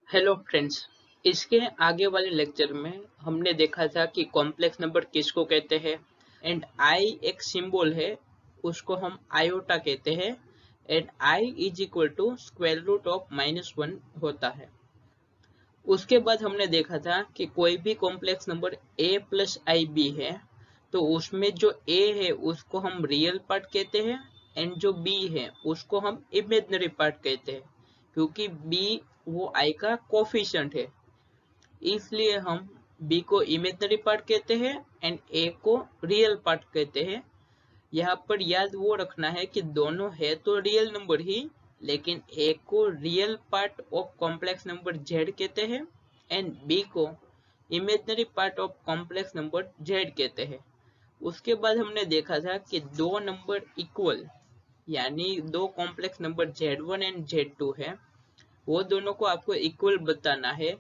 Hello friends. इसके आगे वाले लेक्चर में हमने देखा था कि कॉम्प्लेक्स नंबर किसको कहते हैं एंड आई एक सिंबल है, उसको हम आयोटा कहते हैं and I is equal to square root of -1 होता है। उसके बाद हमने देखा था कि कोई भी complex number a plus I B है तो उसमें जो a है उसको हम रियल पार्ट कहते हैं एंड जो b है उसको हम इमेजिनरी पार्ट कहते हैं, क्योंकि b वो i का कोफिशिएंट है, इसलिए हम b को इमेजिनरी पार्ट कहते हैं एंड a को रियल पार्ट कहते हैं। यहाँ पर याद वो रखना है कि दोनों है तो रियल नंबर ही, लेकिन a को real part of complex number z कहते हैं एंड b को imaginary part of complex number z कहते हैं। उसके बाद हमने देखा था कि दो नंबर इक्वल यानी दो complex number z1 and z2 है, वो दोनों को आपको इक्वल बताना है।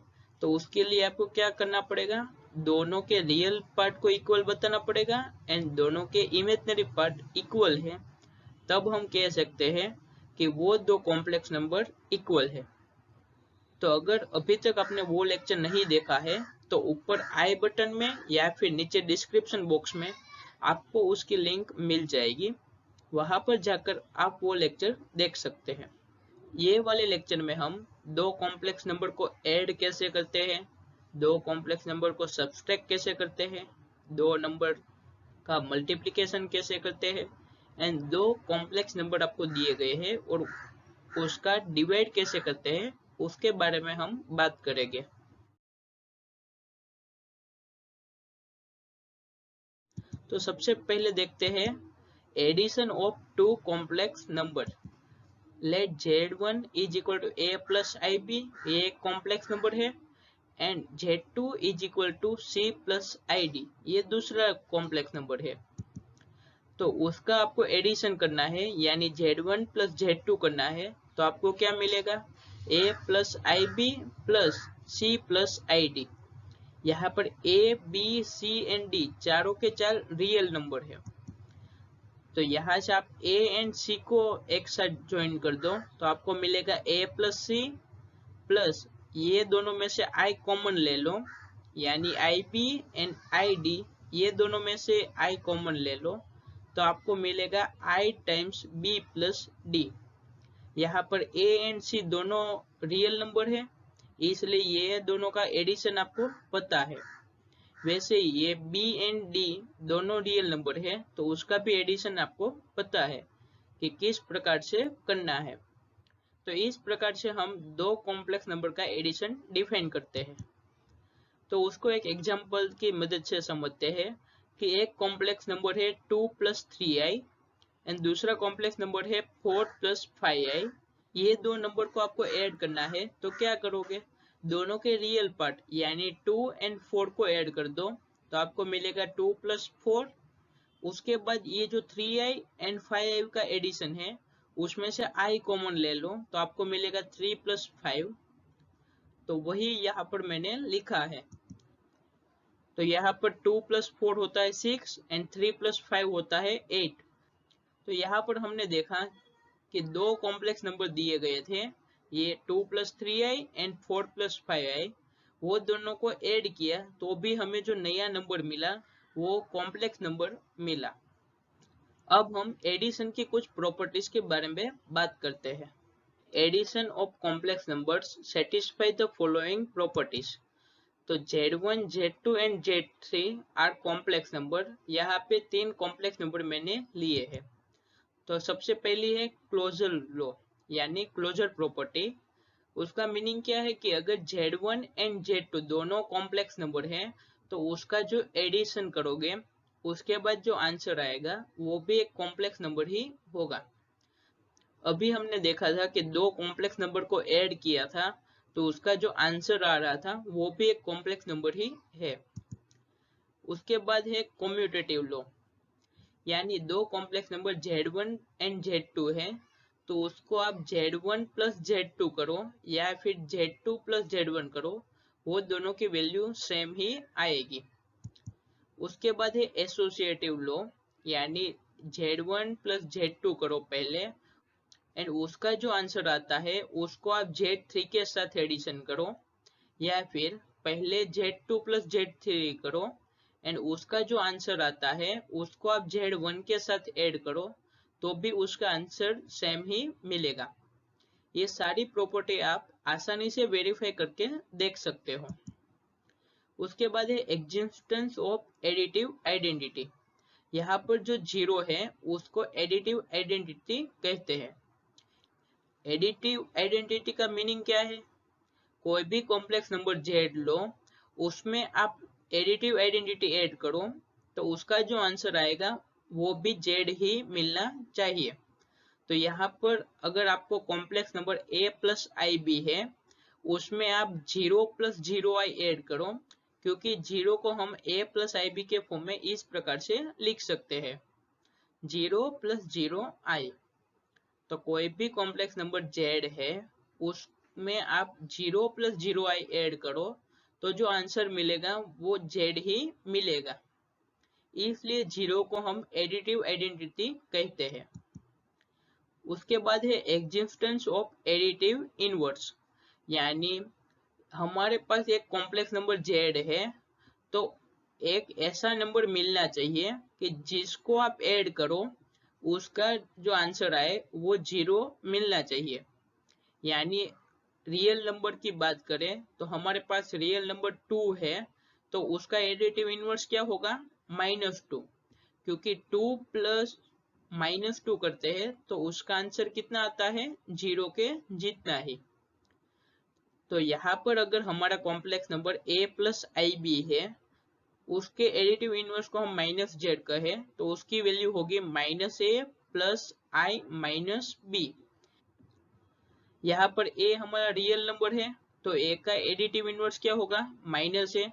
तो उसके लिए आपको क्या करना पड़ेगा, दोनों के रियल पार्ट को इक्वल बताना पड़ेगा एंड दोनों के इमेजिनरी पार्ट इक्वल है, तब हम कह सकते हैं कि वो दो कॉम्प्लेक्स नंबर इक्वल है। तो अगर अभी तक आपने वो लेक्चर नहीं देखा है तो ऊपर आई बटन में या फिर नीचे डिस्क्रिप्शन बॉक्स में आपको उसकी लिंक मिल जाएगी, वहां पर जाकर आप वो लेक्चर देख सकते हैं। ये वाले लेक्चर में हम दो कॉम्प्लेक्स नंबर को ऐड कैसे करते हैं, दो कॉम्प्लेक्स नंबर को सब्सट्रैक्ट कैसे करते हैं, दो नंबर का मल्टीप्लिकेशन कैसे करते हैं एंड दो कॉम्प्लेक्स नंबर आपको दिए गए हैं और उसका डिवाइड कैसे करते हैं, उसके बारे में हम बात करेंगे। तो सबसे पहले देखते हैं addition of two complex number. Let z1 is equal to a plus I B, ये एक कॉम्प्लेक्स नंबर है and z2 is equal to c plus I D, ये दूसरा कॉम्प्लेक्स नंबर है। तो उसका आपको एडिशन करना है यानी z1 प्लस z2 करना है, तो आपको क्या मिलेगा, a plus I B plus c plus I D. यहाँ पर a b c and d चारों के चार रियल नंबर है, तो यहाँ से आप a एंड c को एक साथ ज्वाइन कर दो तो आपको मिलेगा a प्लस सी प्लस ये दोनों में से i कॉमन ले लो यानी आई बी एंड आई डी, ये दोनों में से i कॉमन ले लो तो आपको मिलेगा i times b plus D. यहाँ पर a एंड c दोनों रियल नंबर है, इसलिए ये दोनों का एडिशन आपको पता है। वैसे ये b एंड d दोनों रियल नंबर है तो उसका भी एडिशन आपको पता है कि किस प्रकार से करना है। तो इस प्रकार से हम दो कॉम्प्लेक्स नंबर का एडिशन डिफाइन करते हैं। तो उसको एक एग्जांपल की मदद से समझते हैं कि एक कॉम्प्लेक्स नंबर है 2 प्लस 3i एंड दूसरा कॉम्प्लेक्स नंबर है 4 प्लस 5i। ये दो नंबर को आपको ऐड करना है तो क्या करोगे, दोनों के रियल पार्ट यानी 2 एंड 4 को ऐड कर दो तो आपको मिलेगा 2 प्लस 4। उसके बाद ये जो 3i एंड 5i का एडिशन है उसमें से i कॉमन ले लो तो आपको मिलेगा 3 प्लस 5। तो वही यहाँ पर मैंने लिखा है। तो यहाँ पर 2 प्लस 4 होता है 6 एंड 3 प्लस 5 होता है 8। तो यहाँ पर हमने देखा कि दो कॉम्प्लेक्स नंबर दिए गए थे, ये 2 plus 3i and 4 plus 5i, वो दोनों को ऐड किया तो भी हमें जो नया नंबर मिला वो कॉम्प्लेक्स नंबर मिला। अब हम एडिशन की कुछ प्रॉपर्टीज के बारे में बात करते हैं। Addition of complex numbers satisfy the following properties. तो z1 z2 and z3 are complex number. यहाँ पे तीन कॉम्प्लेक्स नंबर मैंने लिए हैं। तो सबसे पहली है क्लोजर लॉ यानी क्लोजर प्रॉपर्टी। उसका मीनिंग क्या है कि अगर z1 एंड z2 दोनों कॉम्प्लेक्स नंबर है तो उसका जो एडिशन करोगे उसके बाद जो आंसर आएगा वो भी एक कॉम्प्लेक्स नंबर ही होगा। अभी हमने देखा था कि दो कॉम्प्लेक्स नंबर को ऐड किया था तो उसका जो आंसर आ रहा था वो भी एक कॉम्प्लेक्स नंबर ही है। उसके बाद है कम्यूटेटिव लॉ यानी दो complex number z1 and z2 है तो उसको आप z1 प्लस z2 करो या फिर z2 प्लस z1 करो, वो दोनों की वैल्यू सेम ही आएगी। उसके बाद है एसोसिएटिव लॉ यानी z1 प्लस z2 करो पहले एंड उसका जो आंसर आता है उसको आप Z3 के साथ एडिशन करो, या फिर पहले Z2 प्लस Z3 करो एंड उसका जो आंसर आता है उसको आप Z1 के साथ ऐड करो, तो भी उसका आंसर सेम ही मिलेगा। ये सारी प्रॉपर्टी आप आसानी से वेरीफाई करके देख सकते हो। उसके बाद है एग्जिस्टेंस ऑफ एडिटिव आइडेंटिटी। यहाँ पर जो जीरो है उसको एडिटिव आइडेंटिटी कहते हैं। एडिटिव आइडेंटिटी का मीनिंग क्या है? कोई भी कॉम्प्लेक्स नंबर Z लो, उसमें आप एडिटिव आइडेंटिटी ऐड करो, तो उसका जो आंसर आएगा वो भी Z ही मिलना चाहिए। तो यहाँ पर अगर आपको complex number A plus I B है, उसमें आप 0 प्लस 0i ऐड करो, क्योंकि 0 को हम A प्लस आई बी के फॉर्म में इस प्रकार से लिख सकते हैं, 0 प्लस 0i। तो कोई भी कॉम्प्लेक्स नंबर Z है उसमें आप 0 प्लस 0i ऐड करो, तो जो आंसर मिलेगा वो Z ही मिलेगा। इसलिए 0 को हम एडिटिव आइडेंटिटी कहते हैं। उसके बाद है एग्जिस्टेंस ऑफ एडिटिव इनवर्स, यानी हमारे पास एक कॉम्प्लेक्स नंबर Z है, तो एक ऐसा नंबर मिलना चाहिए कि जिसको आप ऐड करो उसका जो आंसर आए वो 0 मिलना चाहिए। यानी रियल नंबर की बात करें तो हमारे पास रियल नंबर 2 है, तो उसका एडिटिव इनवर्स क्या होगा? -2, क्योंकि 2 प्लस -2 करते हैं तो उसका आंसर कितना आता है? 0 के जितना ही। तो यहाँ पर अगर हमारा complex number A plus I B है, उसके एडिटिव इनवर्स को हम -Z कहे तो उसकी वैल्यू होगी -A plus I minus B। यहाँ पर A हमारा रियल नंबर है, तो A का एडिटिव इनवर्स क्या होगा? -A।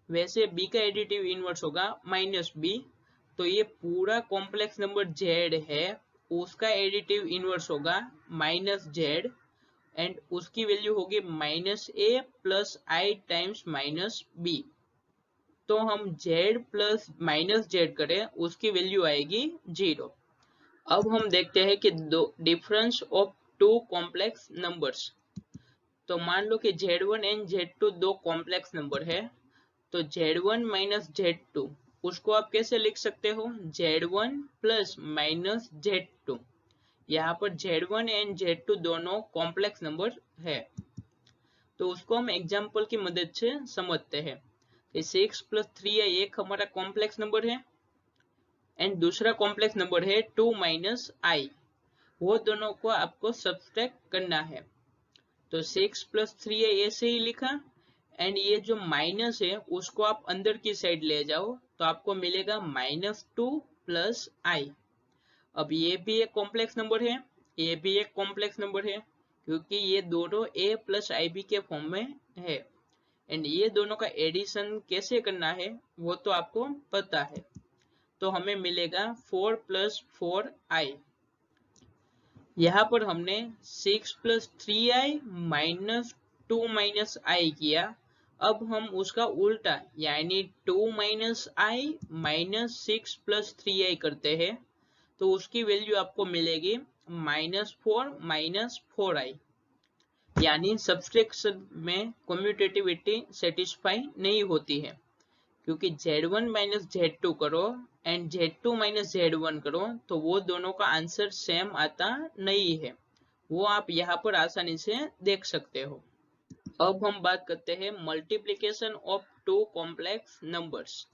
वैसे B का एडिटिव इनवर्स होगा -B। तो ये पूरा कॉम्प्लेक्स नंबर Z है, उसका एडिटिव इनवर्स होगा -Z एंड उसकी वैल्यू होगी -A plus I times -B। तो हम Z प्लस -Z करें, उसकी वैल्यू आएगी 0। अब हम देखते हैं कि difference of two complex numbers. तो मान लो कि Z1 एंड Z2 दो कॉम्प्लेक्स नंबर है, तो Z1 माइनस Z2 उसको आप कैसे लिख सकते हो? Z1 plus minus Z2। यहाँ पर Z1 एंड Z2 दोनों कॉम्प्लेक्स नंबर है, तो उसको हम एग्जाम्पल की मदद से समझते हैं। 6 प्लस 3i एक हमारा कॉम्प्लेक्स नंबर है एंड दूसरा कॉम्प्लेक्स नंबर है 2 माइनस आई। वो दोनों को आपको सब्सट्रैक्ट करना है। तो 6 प्लस 3i ऐसे ही लिखा एंड ये जो माइनस है उसको आप अंदर की साइड ले जाओ, तो आपको मिलेगा -2 प्लस आई। अब ये भी एक कॉम्प्लेक्स नंबर है, ये भी एक कॉम्प्लेक्स नंबर है, क्योंकि ये दोनों A प्लस आई बी के फॉर्म में है एंड ये दोनों का एडिशन कैसे करना है वो तो आपको पता है। तो हमें मिलेगा 4 प्लस 4i। यहाँ पर हमने 6 प्लस 3i माइनस 2 माइनस आई किया। अब हम उसका उल्टा यानी 2 माइनस आई माइनस 6 प्लस 3i करते हैं, तो उसकी वैल्यू आपको मिलेगी -4 माइनस 4i। यानी सब्सट्रैक्शन में कम्यूटेटिविटी सेटिस्फाई नहीं होती है, क्योंकि Z1 माइनस Z2 करो एंड Z2 माइनस Z1 करो तो वो दोनों का आंसर सेम आता नहीं है। वो आप यहाँ पर आसानी से देख सकते हो। अब हम बात करते हैं multiplication of two complex numbers.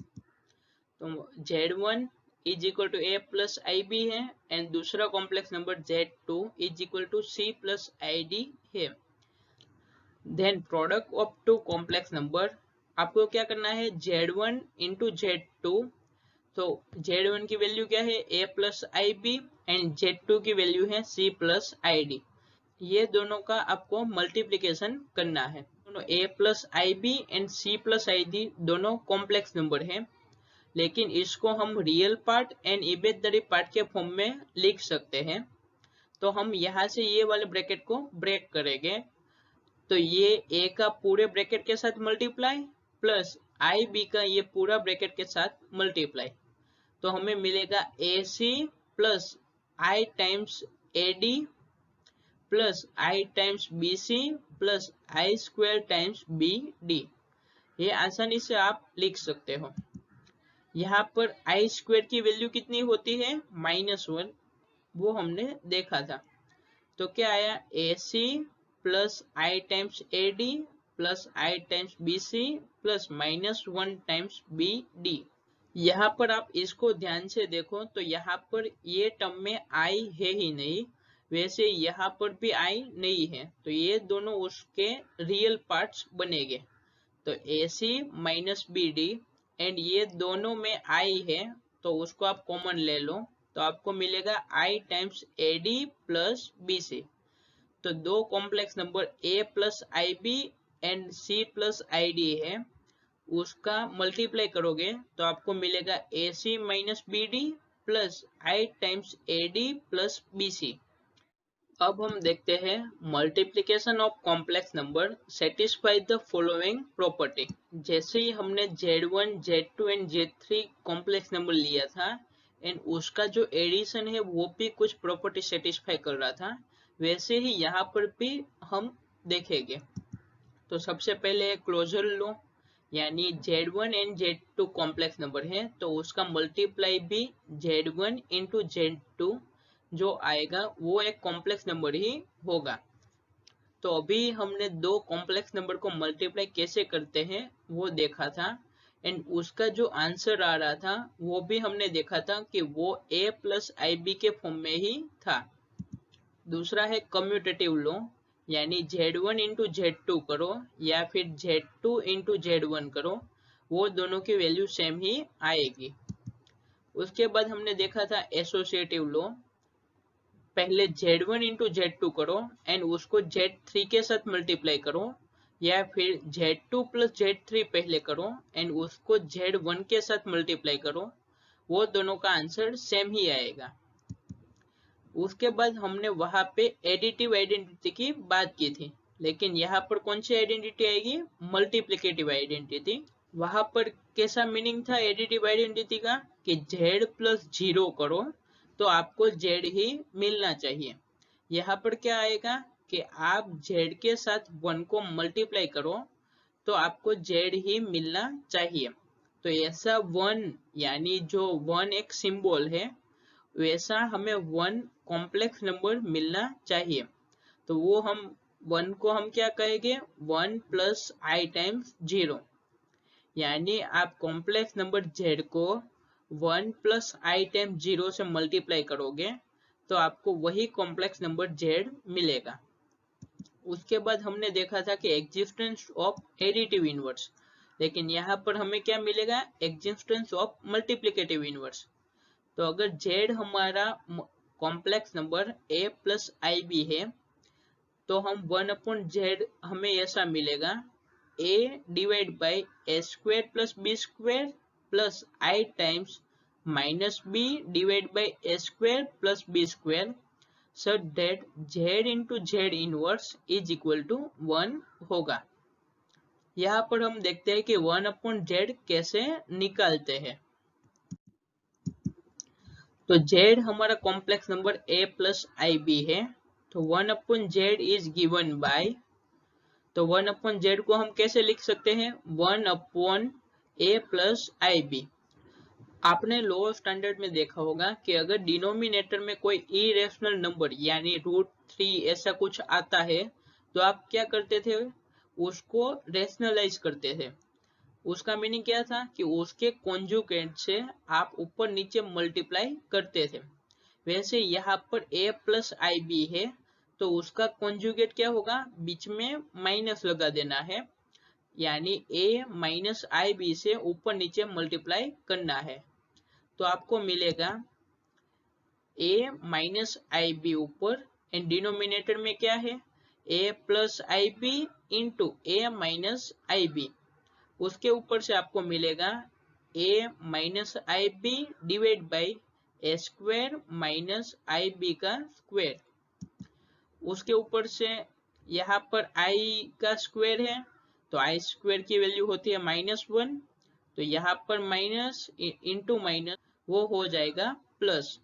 तो Z1 is equal to A plus I B है एंड दूसरा complex number Z2 is equal to C plus I d है। Then product of two complex number, आपको क्या करना है? Z1 into Z2। तो Z1 की वैल्यू क्या है? A plus I B and Z2 की वैल्यू है C प्लस आई डी। ये दोनों का आपको मल्टीप्लीकेशन करना है। दोनों A plus I B and C plus I D दोनों कॉम्प्लेक्स नंबर है, लेकिन इसको हम real part and imaginary part के फॉर्म में लिख सकते हैं। तो हम यहाँ से ये वाले ब्रैकेट को ब्रेक करेंगे, तो ये A का पूरे ब्रैकेट के साथ मल्टीप्लाई प्लस आई बी का ये पूरा ब्रैकेट के साथ मल्टीप्लाई, तो हमें मिलेगा AC plus I times AD plus I times B C plus I square times B D. ये आसानी से आप लिख सकते हो। यहाँ पर आई स्क्वायर की वैल्यू कितनी होती है, -1, वो हमने देखा था। तो क्या आया, a c plus I times a d plus I times B C plus -1 times B d. यहाँ पर आप इसको ध्यान से देखो तो यहाँ पर ये टर्म में आई है ही नहीं, वैसे यहाँ पर भी आई नहीं है, तो ये दोनों उसके रियल पार्ट्स बनेंगे। तो ए c minus b D and ये दोनों में आई है, तो उसको आप कॉमन ले लो, तो आपको मिलेगा i times a d plus b c. तो दो complex number a plus I B and c plus I d है, उसका मल्टीप्लाई करोगे तो आपको मिलेगा a c minus b d plus I times a d plus b c. अब हम देखते हैं multiplication of complex number satisfy the following property. जैसे ही हमने Z1, Z2 and Z3 complex number लिया था एंड उसका जो एडिशन है वो भी कुछ प्रॉपर्टी सेटिस्फाई कर रहा था, वैसे ही यहाँ पर भी हम देखेंगे। तो सबसे पहले क्लोजर लो, यानी Z1 and Z2 complex number है तो उसका मल्टीप्लाई भी Z1 इंटू Z2 जो आएगा वो एक कॉम्प्लेक्स नंबर ही होगा। तो अभी हमने दो कॉम्प्लेक्स नंबर को मल्टीप्लाई कैसे करते हैं वो देखा था एंड उसका जो आंसर आ रहा था वो भी हमने देखा था कि वो a प्लस आई बी के फॉर्म में ही था। दूसरा है कम्यूटेटिव लॉ, यानी Z1 इंटू Z2 करो या फिर Z2 इंटू Z1 करो, वो दोनों की वैल्यू सेम ही आएगी। उसके बाद हमने देखा था एसोसिएटिव लॉ, पहले Z1 इंटू Z2 करो एंड उसको Z3 के साथ मल्टीप्लाई करो, या फिर Z2 प्लस Z3 पहले करो एंड उसको Z1 के साथ मल्टीप्लाई करो, वो दोनों का आंसर सेम ही आएगा। उसके बाद हमने वहां पे एडिटिव आइडेंटिटी की बात की थी, लेकिन यहाँ पर कौन सी आइडेंटिटी आएगी, मल्टीप्लिकेटिव आइडेंटिटी। वहां पर कैसा मीनिंग था एडिटिव आइडेंटिटी का कि z प्लस 0 करो तो आपको z ही मिलना चाहिए। यहाँ पर क्या आएगा कि आप z के साथ 1 को मल्टीप्लाई करो तो आपको z ही मिलना चाहिए। तो ऐसा 1 यानी जो 1 एक सिंबल है, वैसा हमें 1 कॉम्प्लेक्स नंबर मिलना चाहिए। तो वो हम 1 को हम क्या कहेंगे, 1 प्लस आई टाइम्स 0, यानी आप कॉम्प्लेक्स नंबर z को 1 प्लस आई टाइम्स 0 से मल्टीप्लाई करोगे तो आपको वही कॉम्प्लेक्स नंबर z मिलेगा। उसके बाद हमने देखा था कि एग्जिस्टेंस ऑफ एडिटिव इनवर्स, लेकिन यहाँ पर हमें क्या मिलेगा, एग्जिस्टेंस ऑफ मल्टीप्लिकेटिव इनवर्स। तो अगर z हमारा complex number a plus I B है तो हम 1/z हमें ऐसा मिलेगा a divide by A square plus B square plus I times minus b divide by A square plus B square, such that z into Z inverse is equal to 1 होगा। यहाँ पर हम देखते हैं कि 1/z कैसे निकालते हैं। तो z हमारा complex number a plus I B है, तो 1/z इज गिवन बाय, तो 1/z को हम कैसे लिख सकते हैं, 1/a प्लस आई बी। आपने लोअर स्टैंडर्ड में देखा होगा कि अगर डिनोमिनेटर में कोई इरेशनल नंबर यानी √3 ऐसा कुछ आता है तो आप क्या करते थे, उसको रेशनलाइज करते थे। उसका मीनिंग क्या था कि उसके कॉन्जुगेट से आप ऊपर नीचे मल्टीप्लाई करते थे। वैसे यहाँ पर a प्लस आई बी है तो उसका कॉन्जुगेट क्या होगा, बीच में माइनस लगा देना है, यानी a माइनस आई बी से ऊपर नीचे मल्टीप्लाई करना है। तो आपको मिलेगा a माइनस आई बी ऊपर एंड डिनोमिनेटर में क्या है, a plus I B into A minus I B. उसके ऊपर से आपको मिलेगा a minus I B divide by A square minus I B का स्क्वायर। उसके ऊपर से यहाँ पर i का स्क्वायर है तो आई स्क्वायर की वैल्यू होती है -1, तो यहाँ पर माइनस इंटू माइनस वो हो जाएगा प्लस।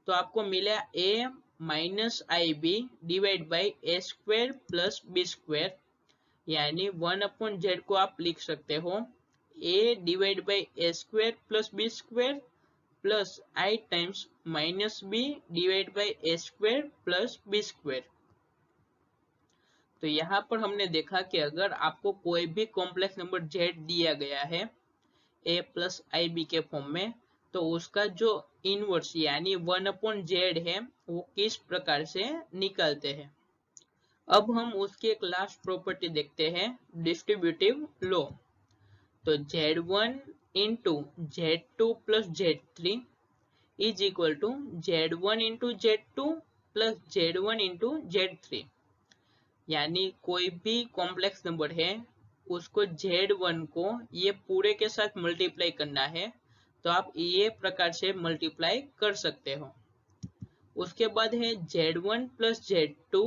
तो आपको मिला a minus I B divide by A square plus B square, यानी 1/z को आप लिख सकते हो a divide by A square plus B square plus I times minus B divide by A square plus B square. तो यहाँ पर हमने देखा कि अगर आपको कोई भी कॉम्प्लेक्स नंबर z दिया गया है a प्लस आई बी के फॉर्म में, तो उसका जो इनवर्स यानी 1/z है वो किस प्रकार से निकालते हैं। अब हम उसकी एक लास्ट प्रॉपर्टी देखते हैं, डिस्ट्रीब्यूटिव लॉ। तो z1 into z2 plus z3 is equal to z1 into z2 plus z1 into z3, यानी कोई भी कॉम्प्लेक्स नंबर है उसको z1 को ये पूरे के साथ मल्टीप्लाई करना है, तो आप ये प्रकार से मल्टीप्लाई कर सकते हो। उसके बाद है z1 plus z2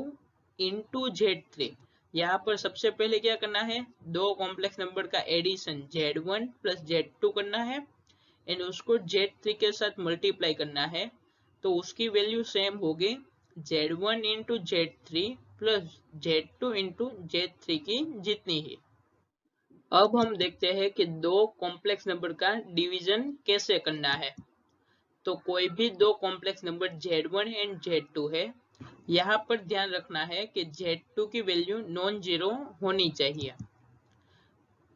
into z3। यहाँ पर सबसे पहले क्या करना है, दो कॉम्प्लेक्स नंबर का एडिशन z1 प्लस z2 करना है एंड उसको z3 के साथ मल्टीप्लाई करना है, तो उसकी वैल्यू सेम होगी z1 into z3 plus z2 into z3 की जितनी ही। अब हम देखते हैं कि दो कॉम्प्लेक्स नंबर का डिवीजन कैसे करना है। तो कोई भी दो complex number z1 and z2 है, यहाँ पर ध्यान रखना है कि z2 की वैल्यू नॉन जीरो होनी चाहिए।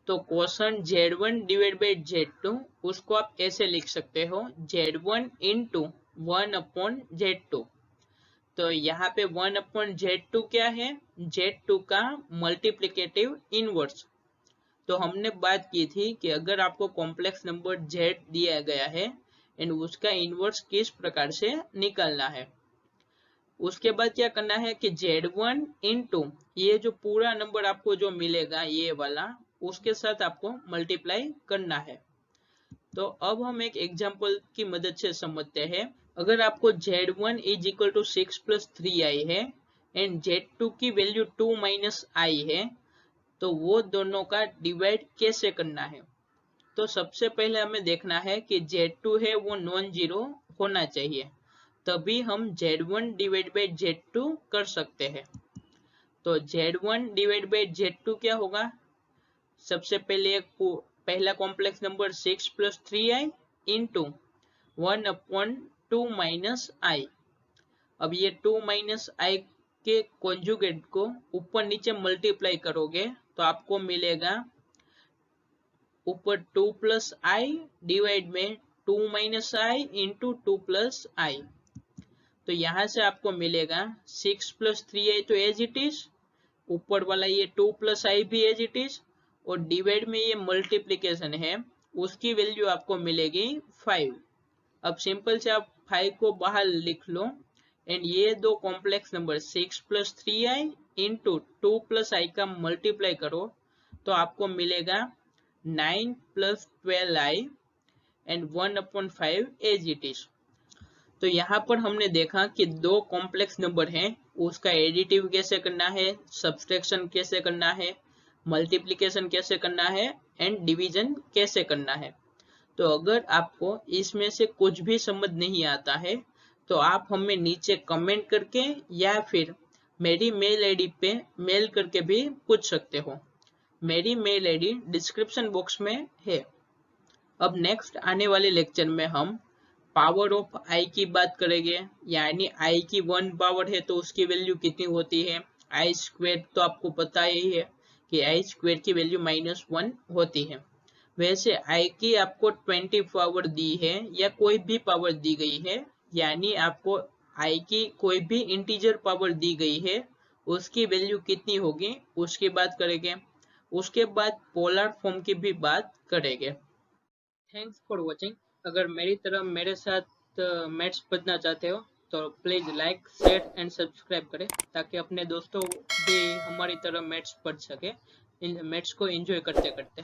तो quotient z1 divide by z2 उसको आप ऐसे लिख सकते हो z1 इंटू 1/z2। तो यहाँ पे 1/z2 क्या है, z2 का मल्टीप्लिकेटिव इनवर्स। तो हमने बात की थी कि अगर आपको कॉम्प्लेक्स नंबर z दिया गया है एंड उसका इनवर्स किस प्रकार से निकालना है। उसके बाद क्या करना है कि z1 इंटू ये जो पूरा नंबर आपको जो मिलेगा ये वाला, उसके साथ आपको मल्टीप्लाई करना है। तो अब हम एक एग्जांपल की मदद से समझते हैं। अगर आपको z1 is equal to 6 plus 3i है एंड z2 की वैल्यू 2 माइनस आई है, तो वो दोनों का डिवाइड कैसे करना है। तो सबसे पहले हमें देखना है कि z2 है वो नॉन जीरो होना चाहिए, तभी हम z1 डिवाइड बाई z2 कर सकते हैं। तो z1 डिवाइड बाई z2 क्या होगा, सबसे पहले एक पहला complex number 6 plus 3i into 1/2 minus i. अब ये 2 माइनस आई के कॉन्जुगेट को ऊपर नीचे मल्टीप्लाई करोगे तो आपको मिलेगा ऊपर 2 प्लस आई डिवाइड में 2 माइनस आई इंटू 2 प्लस आई। तो यहाँ से आपको मिलेगा 6 प्लस 3i तो एज इट इज, ऊपर वाला ये 2 प्लस आई भी एज इट इज, और डिवाइड में ये मल्टीप्लीकेशन है उसकी वैल्यू आपको मिलेगी 5। अब सिंपल से आप 5 को बाहर लिख लो एंड ये दो complex number 6 plus 3i into 2 plus i का मल्टीप्लाई करो तो आपको मिलेगा 9 plus 12i and 1/5 as it is. तो यहाँ पर हमने देखा कि दो कॉम्प्लेक्स नंबर हैं, उसका एडिटिव कैसे करना है, सब्सट्रैक्शन कैसे करना है, मल्टीप्लिकेशन कैसे करना है एंड डिवीजन कैसे करना है। तो अगर आपको इसमें से कुछ भी समझ नहीं आता है तो आप हमें नीचे कमेंट करके या फिर मेरी मेल आईडी पे मेल करके भी पूछ सकते हो। मेरी मेल आईडी डिस्क्रिप्शन बॉक्स में है। अब नेक्स्ट आने वाले लेक्चर में हम पावर ऑफ आई की बात करेंगे, यानी आई की 1 पावर है तो उसकी वैल्यू कितनी होती है। आई स्क्वेयर तो आपको पता ही है कि आई स्क्वेयर की वैल्यू -1 होती है। वैसे आई की आपको 20 पावर दी है या कोई भी पावर दी गई है, यानी आपको आई की कोई भी इंटीजर पावर दी गई है उसकी वैल्यू कितनी होगी उसकी बात करेंगे। उसके बाद पोलर फॉर्म की भी बात करेंगे। Thanks for watching. अगर मेरी तरह मेरे साथ मैथ्स पढ़ना चाहते हो तो please like share and subscribe करें ताकि अपने दोस्तों भी हमारी तरह मैथ्स पढ़ सके, इन मैथ्स को एंजॉय करते करते।